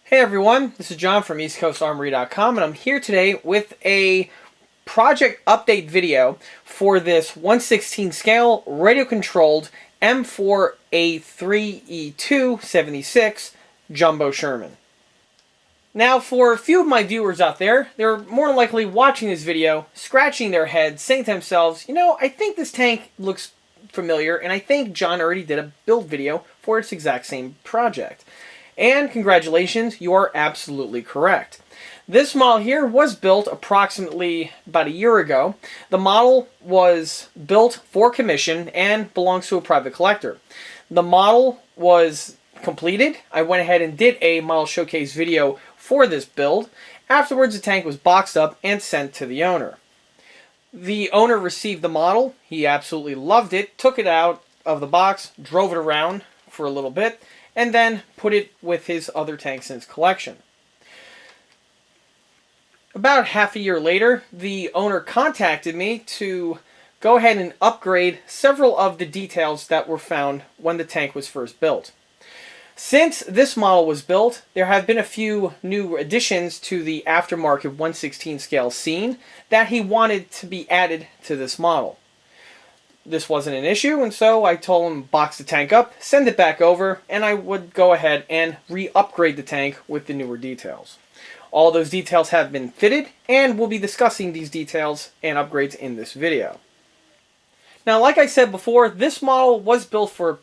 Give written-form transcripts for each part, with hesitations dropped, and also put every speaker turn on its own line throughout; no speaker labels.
Hey everyone, this is John from EastCoastArmory.com, and I'm here today with a project update video for this 1/16 scale radio-controlled M4A3E2 76 Jumbo Sherman. Now, for a few of my viewers out there, they're more likely watching this video, scratching their heads, saying to themselves, I think this tank looks familiar, and I think John already did a build video for its exact same project. And congratulations, you are absolutely correct. This model here was built approximately about a year ago. The model was built for commission and belongs to a private collector. The model was completed. I went ahead and did a model showcase video for this build. Afterwards, the tank was boxed up and sent to the owner. The owner received the model. He absolutely loved it, took it out of the box, drove it around for a little bit, and then put it with his other tanks in his collection. About half a year later, the owner contacted me to go ahead and upgrade several of the details that were found when the tank was first built. Since this model was built, there have been a few new additions to the aftermarket 1/16 scale scene that he wanted to be added to this model. This wasn't an issue, and so I told him box the tank up, send it back over, and I would go ahead and re-upgrade the tank with the newer details. All those details have been fitted, and we'll be discussing these details and upgrades in this video. Now, like I said before, this model was built for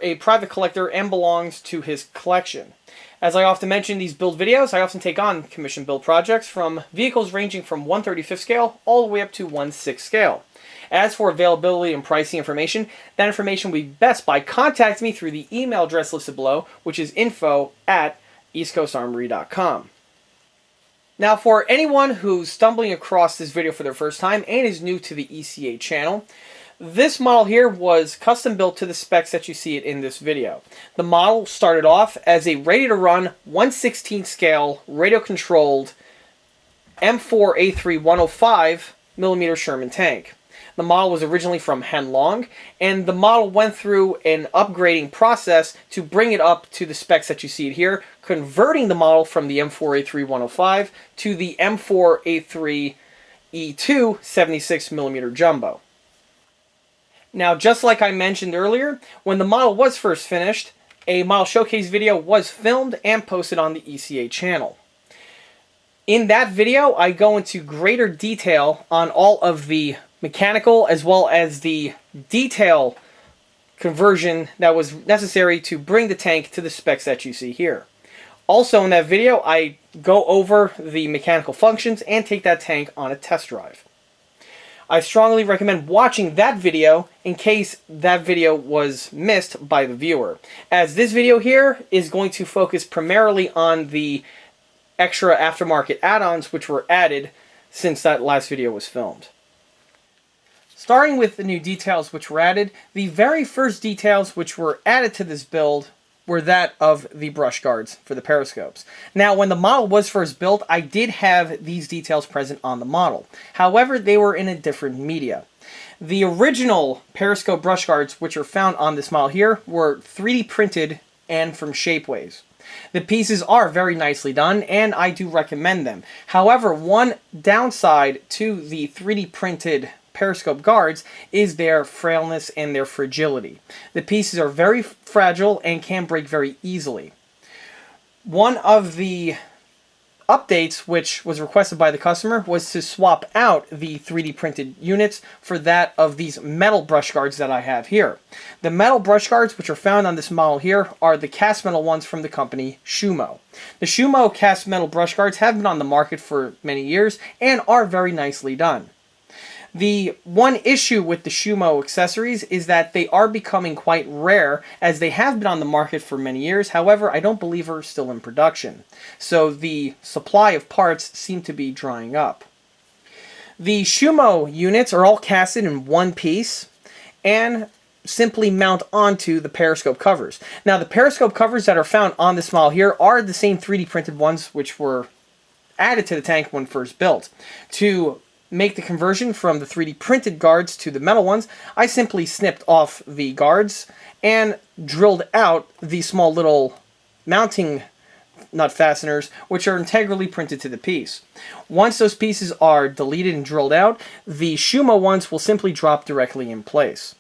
a private collector and belongs to his collection. As I often mention in these build videos, I often take on commission build projects from vehicles ranging from 1/35 scale all the way up to 1/6 scale. As for availability and pricing information, that information will be best by contacting me through the email address listed below, which is info@eastcoastarmory.com. Now, for anyone who's stumbling across this video for their first time and is new to the ECA channel, this model here was custom built to the specs that you see it in this video. The model started off as a ready-to-run 1/16 scale radio-controlled M4A3 105mm Sherman tank. The model was originally from Henlong, and the model went through an upgrading process to bring it up to the specs that you see it here, converting the model from the M4A3 105 to the M4A3E2 76mm Jumbo. Now, just like I mentioned earlier, when the model was first finished, a model showcase video was filmed and posted on the ECA channel. In that video, I go into greater detail on all of the mechanical as well as the detail conversion that was necessary to bring the tank to the specs that you see here. Also in that video, I go over the mechanical functions and take that tank on a test drive. I strongly recommend watching that video in case that video was missed by the viewer, as this video here is going to focus primarily on the extra aftermarket add-ons which were added since that last video was filmed. Starting with the new details which were added, the very first details which were added to this build were that of the brush guards for the periscopes. Now, when the model was first built, I did have these details present on the model. However, they were in a different media. The original periscope brush guards which are found on this model here were 3D printed and from Shapeways. The pieces are very nicely done, and I do recommend them. However, one downside to the 3D printed periscope guards is their frailness and their fragility. The pieces are very fragile and can break very easily. One of the updates which was requested by the customer was to swap out the 3D printed units for that of these metal brush guards that I have here. The metal brush guards which are found on this model here are the cast metal ones from the company Shumo. The Shumo cast metal brush guards have been on the market for many years and are very nicely done. The one issue with the Shumo accessories is that they are becoming quite rare, as they have been on the market for many years. However, I don't believe are still in production. So the supply of parts seem to be drying up. The Shumo units are all casted in one piece and simply mount onto the periscope covers. Now, the periscope covers that are found on this model here are the same 3D printed ones which were added to the tank when first built. To make the conversion from the 3D printed guards to the metal ones, I simply snipped off the guards and drilled out the small little mounting nut fasteners, which are integrally printed to the piece. Once those pieces are deleted and drilled out, the Shuma ones will simply drop directly in place.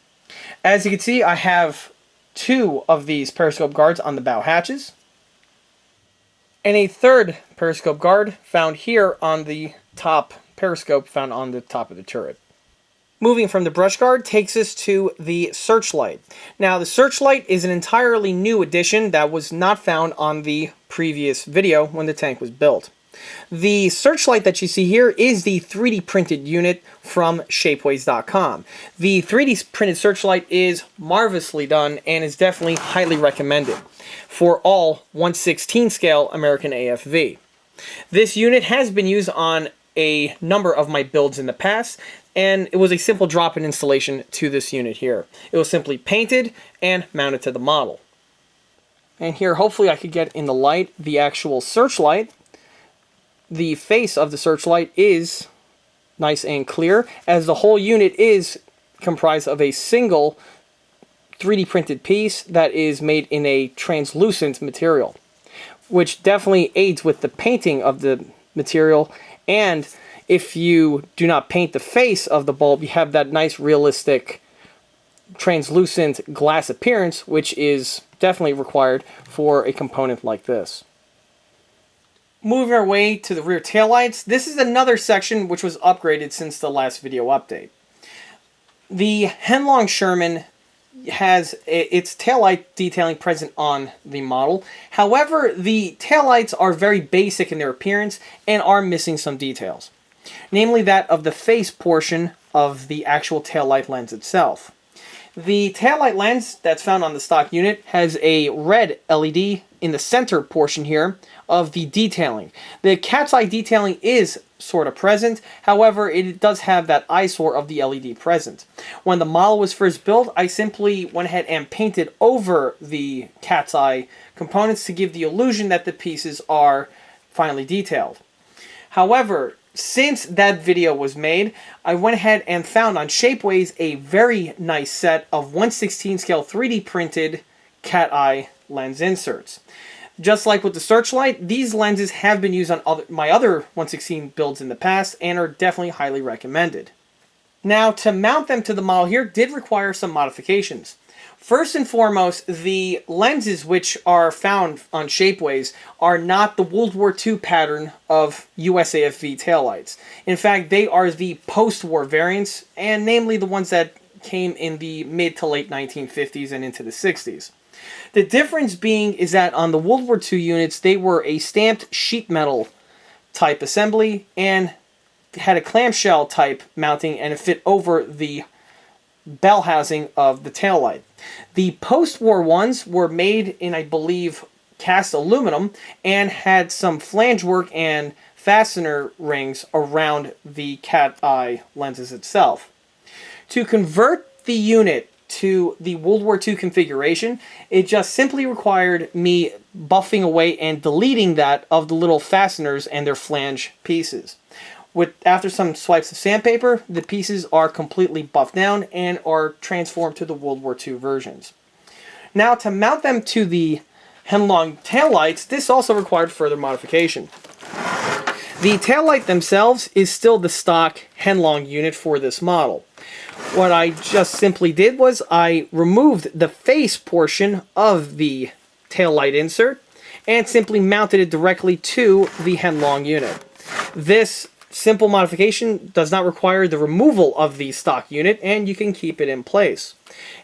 As you can see, I have 2 of these periscope guards on the bow hatches, and a third periscope guard found here on the top periscope found on the top of the turret. Moving from the brush guard takes us to the searchlight. Now, the searchlight is an entirely new addition that was not found on the previous video when the tank was built. The searchlight that you see here is the 3D printed unit from shapeways.com. The 3D printed searchlight is marvelously done and is definitely highly recommended for all 1/16 scale American AFV. This unit has been used on a number of my builds in the past, and it was a simple drop-in installation to this unit here. It was simply painted and mounted to the model. And here, hopefully I could get in the light the actual searchlight. The face of the searchlight is nice and clear, as the whole unit is comprised of a single 3D printed piece that is made in a translucent material, which definitely aids with the painting of the material. And if you do not paint the face of the bulb, you have that nice realistic translucent glass appearance, which is definitely required for a component like this. Moving our way to the rear taillights, this is another section which was upgraded since the last video update. The Henlong Sherman has its taillight detailing present on the model. However, the taillights are very basic in their appearance and are missing some details, namely that of the face portion of the actual taillight lens itself. The taillight lens that's found on the stock unit has a red LED in the center portion here of the detailing. The cat's eye detailing is sort of present, however it does have that eyesore of the LED present. When the model was first built, I simply went ahead and painted over the cat's eye components to give the illusion that the pieces are finely detailed. However, since that video was made, I went ahead and found on Shapeways a very nice set of 1/16 scale 3D printed cat eye lens inserts. Just like with the searchlight, these lenses have been used on my other 1/16 builds in the past and are definitely highly recommended. Now, to mount them to the model here did require some modifications. First and foremost, the lenses which are found on Shapeways are not the World War II pattern of USAFV taillights. In fact, they are the post-war variants, and namely the ones that came in the mid to late 1950s and into the 60s. The difference being is that on the World War II units, they were a stamped sheet metal type assembly and had a clamshell type mounting, and it fit over the bell housing of the taillight. The post-war ones were made in, I believe, cast aluminum and had some flange work and fastener rings around the cat eye lenses itself. To convert the unit to the World War II configuration, it just simply required me buffing away and deleting that of the little fasteners and their flange pieces. After some swipes of sandpaper, the pieces are completely buffed down and are transformed to the World War II versions. Now, to mount them to the Henlong taillights, this also required further modification. The taillight themselves is still the stock Henlong unit for this model. What I just simply did was I removed the face portion of the taillight insert and simply mounted it directly to the Henlong unit. This simple modification does not require the removal of the stock unit, and you can keep it in place.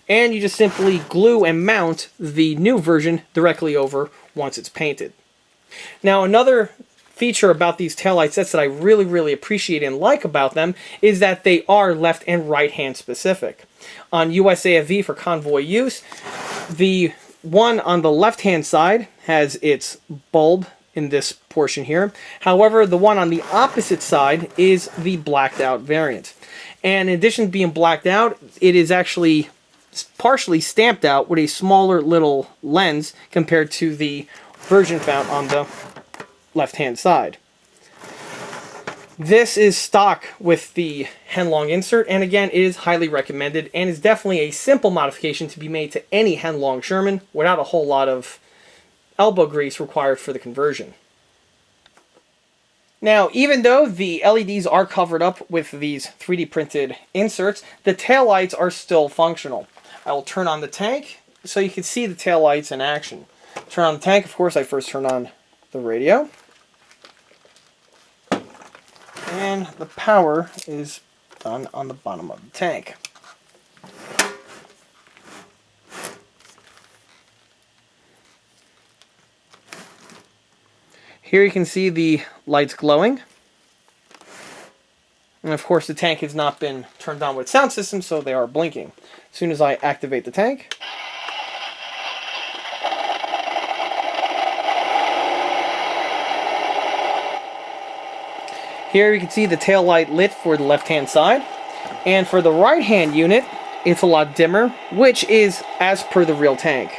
And you just simply glue and mount the new version directly over once it's painted. Now, another feature about these taillight sets that I really appreciate and like about them is that they are left and right hand specific. On USAFV for convoy use, the one on the left hand side has its bulb in this portion here. However, the one on the opposite side is the blacked out variant. And in addition to being blacked out, it is actually partially stamped out with a smaller little lens compared to the version found on the left-hand side. This is stock with the Henlong insert, and again, it is highly recommended and is definitely a simple modification to be made to any Henlong Sherman without a whole lot of elbow grease required for the conversion. Now, even though the LEDs are covered up with these 3D printed inserts, the taillights are still functional. I will turn on the tank so you can see the taillights in action. Turn on the tank, of course, I first turn on the radio. And the power is done on the bottom of the tank. Here you can see the lights glowing. And of course the tank has not been turned on with sound system, so they are blinking. As soon as I activate the tank, here you can see the tail light lit for the left-hand side. And for the right-hand unit, it's a lot dimmer, which is as per the real tank.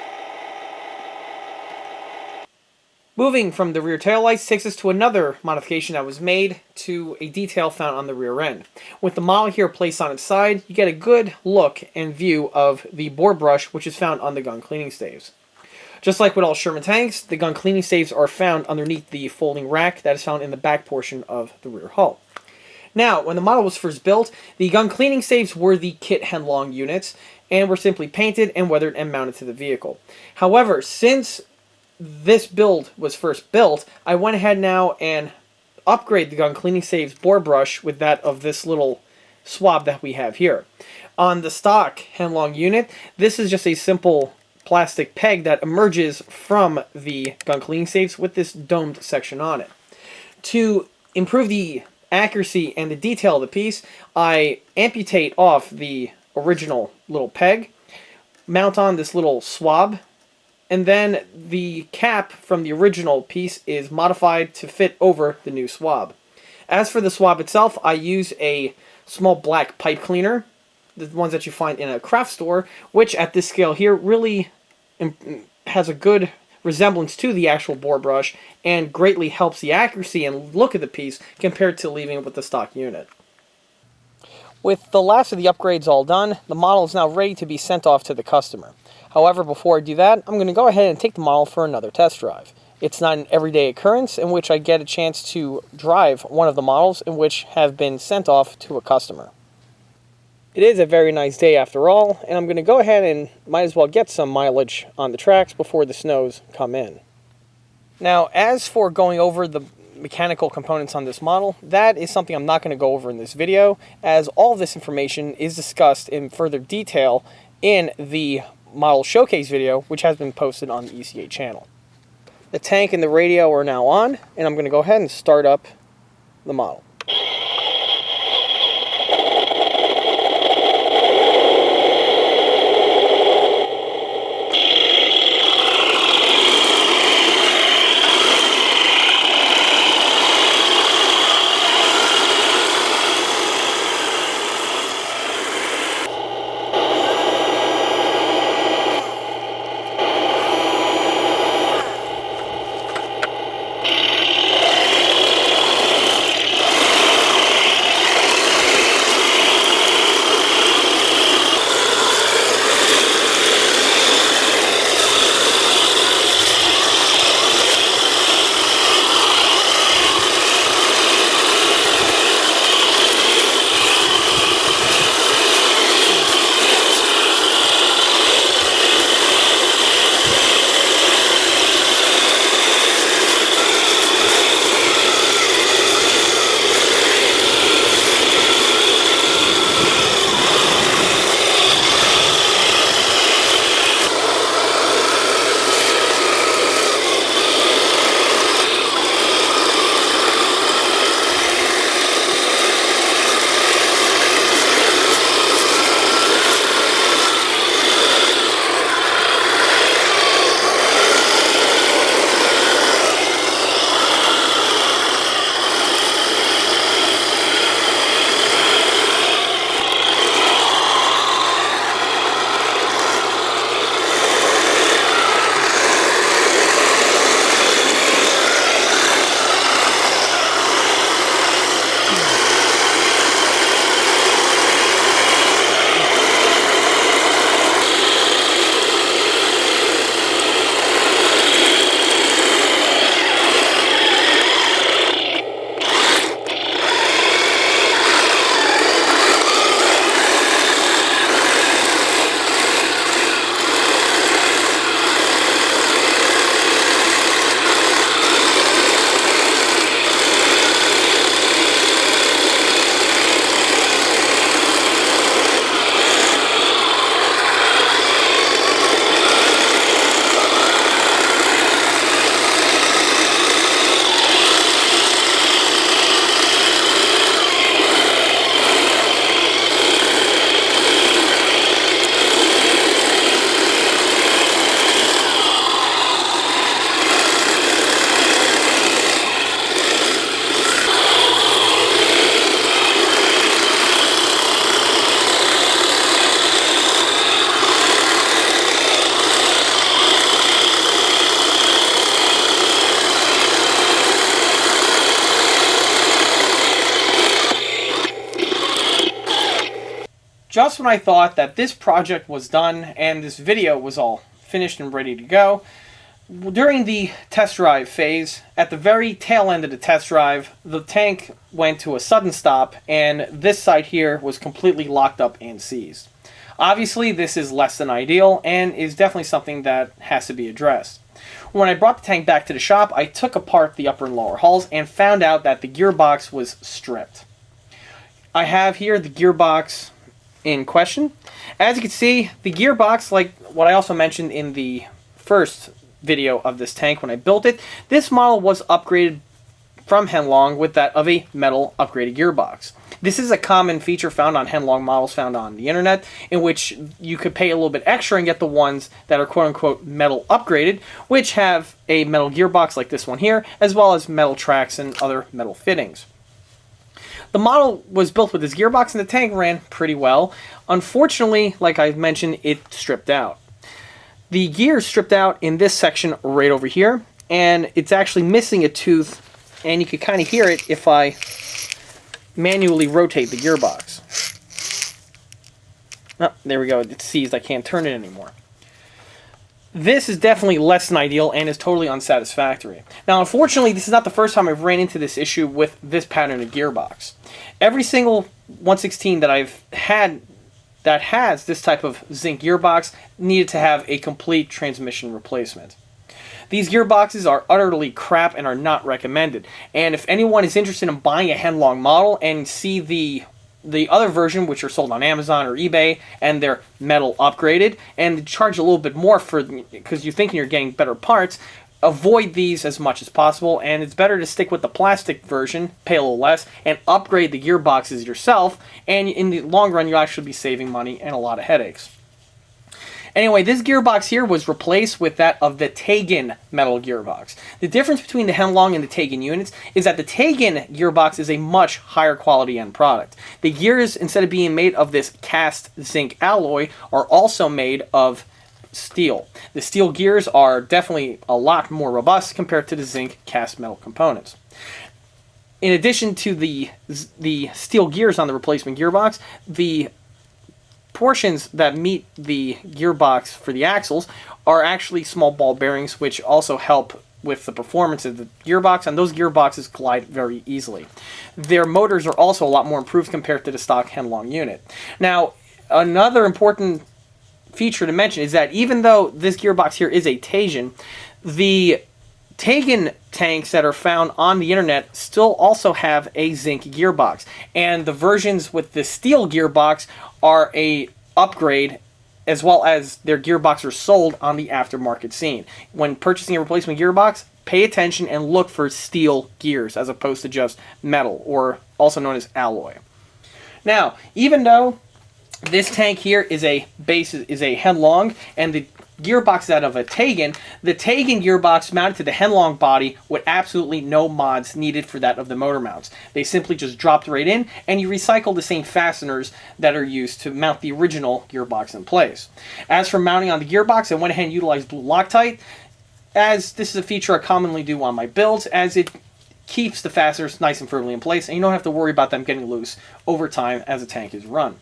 Moving from the rear taillights takes us to another modification that was made to a detail found on the rear end. With the model here placed on its side, you get a good look and view of the bore brush, which is found on the gun cleaning staves. Just like with all Sherman tanks, the gun cleaning staves are found underneath the folding rack that is found in the back portion of the rear hull. Now, when the model was first built, the gun cleaning staves were the kit Henlong units and were simply painted and weathered and mounted to the vehicle. However, since this build was first built, I went ahead now and upgrade the gun cleaning staves bore brush with that of this little swab that we have here. On the stock Henlong unit, this is just a simple plastic peg that emerges from the gun cleaning staves with this domed section on it. To improve the accuracy and the detail of the piece, I amputate off the original little peg, mount on this little swab, and then the cap from the original piece is modified to fit over the new swab. As for the swab itself, I use a small black pipe cleaner, the ones that you find in a craft store, which at this scale here really has a good resemblance to the actual bore brush and greatly helps the accuracy and look of the piece compared to leaving it with the stock unit. With the last of the upgrades all done, the model is now ready to be sent off to the customer. However, before I do that, I'm going to go ahead and take the model for another test drive. It's not an everyday occurrence in which I get a chance to drive one of the models in which have been sent off to a customer. It is a very nice day after all, and I'm going to go ahead and might as well get some mileage on the tracks before the snows come in. Now, as for going over the mechanical components on this model, that is something I'm not going to go over in this video, as all of this information is discussed in further detail in the model showcase video, which has been posted on the ECA channel. The tank and the radio are now on, and I'm going to go ahead and start up the model. Just when I thought that this project was done and this video was all finished and ready to go, during the test drive phase, at the very tail end of the test drive, the tank went to a sudden stop and this side here was completely locked up and seized. Obviously, this is less than ideal and is definitely something that has to be addressed. When I brought the tank back to the shop, I took apart the upper and lower hulls and found out that the gearbox was stripped. I have here the gearbox in question. As you can see, the gearbox, like what I also mentioned in the first video of this tank when I built it, this model was upgraded from Henlong with that of a metal upgraded gearbox. This is a common feature found on Henlong models found on the internet, in which you could pay a little bit extra and get the ones that are quote-unquote metal upgraded, which have a metal gearbox like this one here, as well as metal tracks and other metal fittings. The model was built with this gearbox and the tank ran pretty well. Unfortunately, like I mentioned, it stripped out. The gears stripped out in this section right over here, and it's actually missing a tooth, and you can kind of hear it if I manually rotate the gearbox. Oh, there we go, it's seized, I can't turn it anymore. This is definitely less than ideal and is totally unsatisfactory. Now, unfortunately, this is not the first time I've ran into this issue with this pattern of gearbox. Every single 116 that I've had that has this type of zinc gearbox needed to have a complete transmission replacement. These gearboxes are utterly crap and are not recommended. And if anyone is interested in buying a Henlong model and see the other version, which are sold on Amazon or eBay, and they're metal upgraded, and they charge a little bit more for because you're thinking you're getting better parts, avoid these as much as possible, and it's better to stick with the plastic version, pay a little less, and upgrade the gearboxes yourself, and in the long run you'll actually be saving money and a lot of headaches. Anyway, this gearbox here was replaced with that of the Tegan metal gearbox. The difference between the Henlong and the Tegan units is that the Tegan gearbox is a much higher quality end product. The gears, instead of being made of this cast zinc alloy, are also made of steel. The steel gears are definitely a lot more robust compared to the zinc cast metal components. In addition to the steel gears on the replacement gearbox, the portions that meet the gearbox for the axles are actually small ball bearings, which also help with the performance of the gearbox, and those gearboxes glide very easily. Their motors are also a lot more improved compared to the stock Henlong unit. Now, another important feature to mention is that even though this gearbox here is a Tegan, the Tegan tanks that are found on the internet still also have a zinc gearbox, and the versions with the steel gearbox are a upgrade, as well as their gearbox are sold on the aftermarket scene. When purchasing a replacement gearbox, pay attention and look for steel gears as opposed to just metal, or also known as alloy. Now, even though this tank here is a Henlong and the gearbox out of a Tegan, the Tegan gearbox mounted to the Henlong body with absolutely no mods needed for that of the motor mounts. They simply just dropped right in, and you recycle the same fasteners that are used to mount the original gearbox in place. As for mounting on the gearbox, I went ahead and utilized blue Loctite, as this is a feature I commonly do on my builds, as it keeps the fasteners nice and firmly in place, and you don't have to worry about them getting loose over time as the tank is run.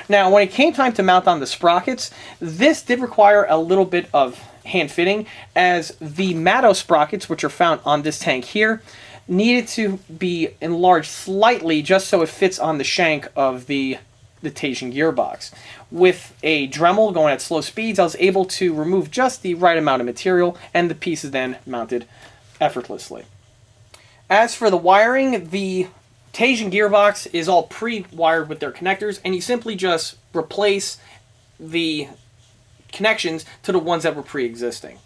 Now, when it came time to mount on the sprockets, this did require a little bit of hand fitting, as the Matto sprockets, which are found on this tank here, needed to be enlarged slightly just so it fits on the shank of the Tegan gearbox. With a Dremel going at slow speeds, I was able to remove just the right amount of material, and the piece is then mounted effortlessly. As for the wiring, the Tegan gearbox is all pre-wired with their connectors, and you simply just replace the connections to the ones that were pre-existing.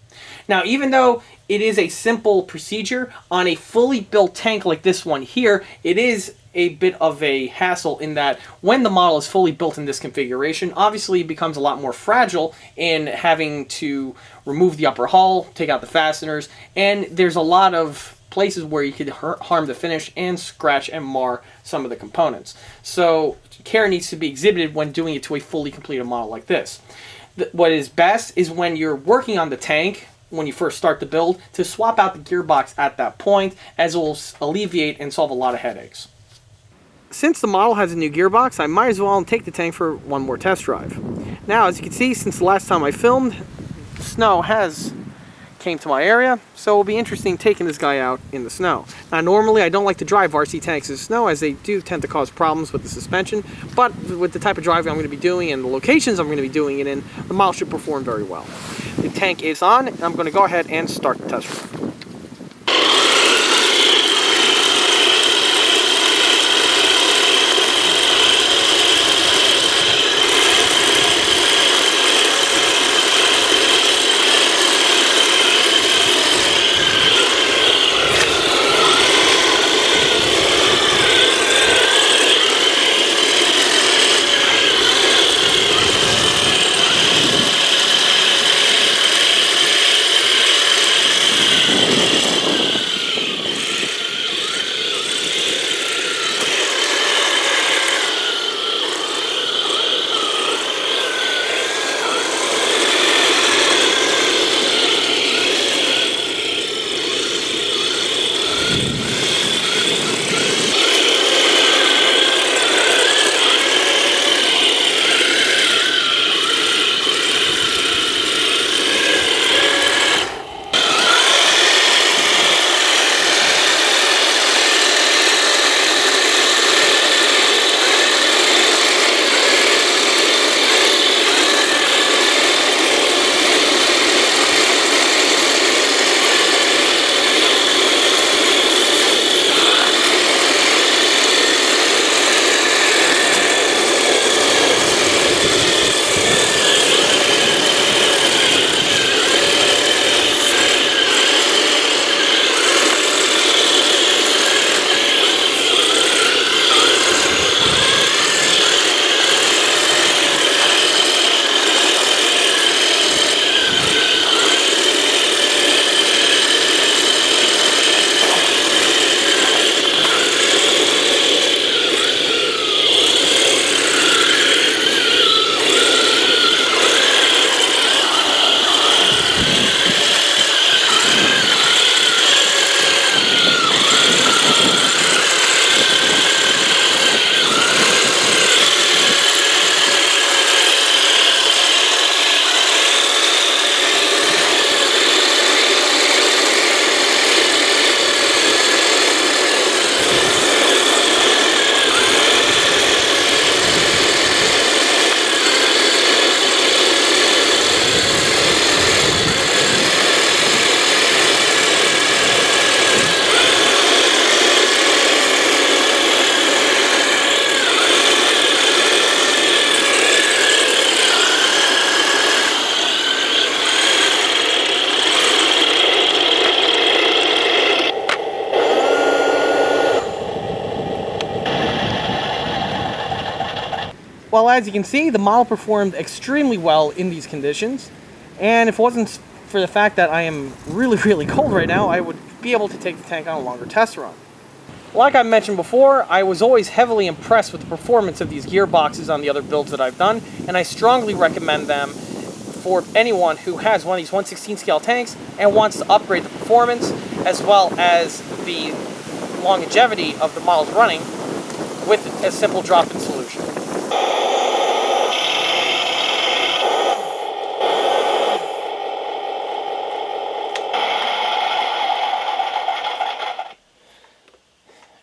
Now, even though it is a simple procedure, on a fully built tank like this one here, it is a bit of a hassle in that when the model is fully built in this configuration, obviously it becomes a lot more fragile in having to remove the upper hull, take out the fasteners, and there's a lot of places where you could harm the finish and scratch and mar some of the components. So care needs to be exhibited when doing it to a fully completed model like this. What is best is when you're working on the tank, when you first start the build, to swap out the gearbox at that point, as it will alleviate and solve a lot of headaches. since the model has a new gearbox, I might as well take the tank for one more test drive. Now, as you can see, since the last time I filmed, snow has came to my area, so it'll be interesting taking this guy out in the snow. Now, normally I don't like to drive RC tanks in snow, as they do tend to cause problems with the suspension, but with the type of driving I'm going to be doing and the locations I'm going to be doing it in, the model should perform very well. The tank is on, and I'm going to go ahead and start the test drive. Well, as you can see, the model performed extremely well in these conditions, and if it wasn't for the fact that I am really cold right now, I would be able to take the tank on a longer test run. Like I mentioned before, I was always heavily impressed with the performance of these gearboxes on the other builds that I've done, and I strongly recommend them for anyone who has one of these 1/16 scale tanks and wants to upgrade the performance as well as the longevity of the models running with a simple drop-in solution.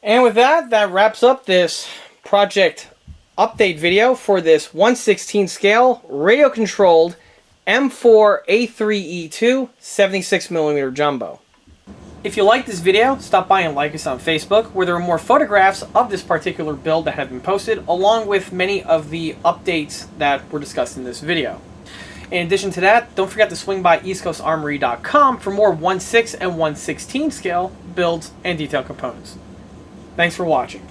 And with that, that wraps up this project update video for this 1/16 scale radio-controlled M4A3E2 76mm jumbo. If you like this video, stop by and like us on Facebook, where there are more photographs of this particular build that have been posted, along with many of the updates that were discussed in this video. In addition to that, don't forget to swing by eastcoastarmory.com for more 1/6 and 1/16 scale builds and detailed components. Thanks for watching.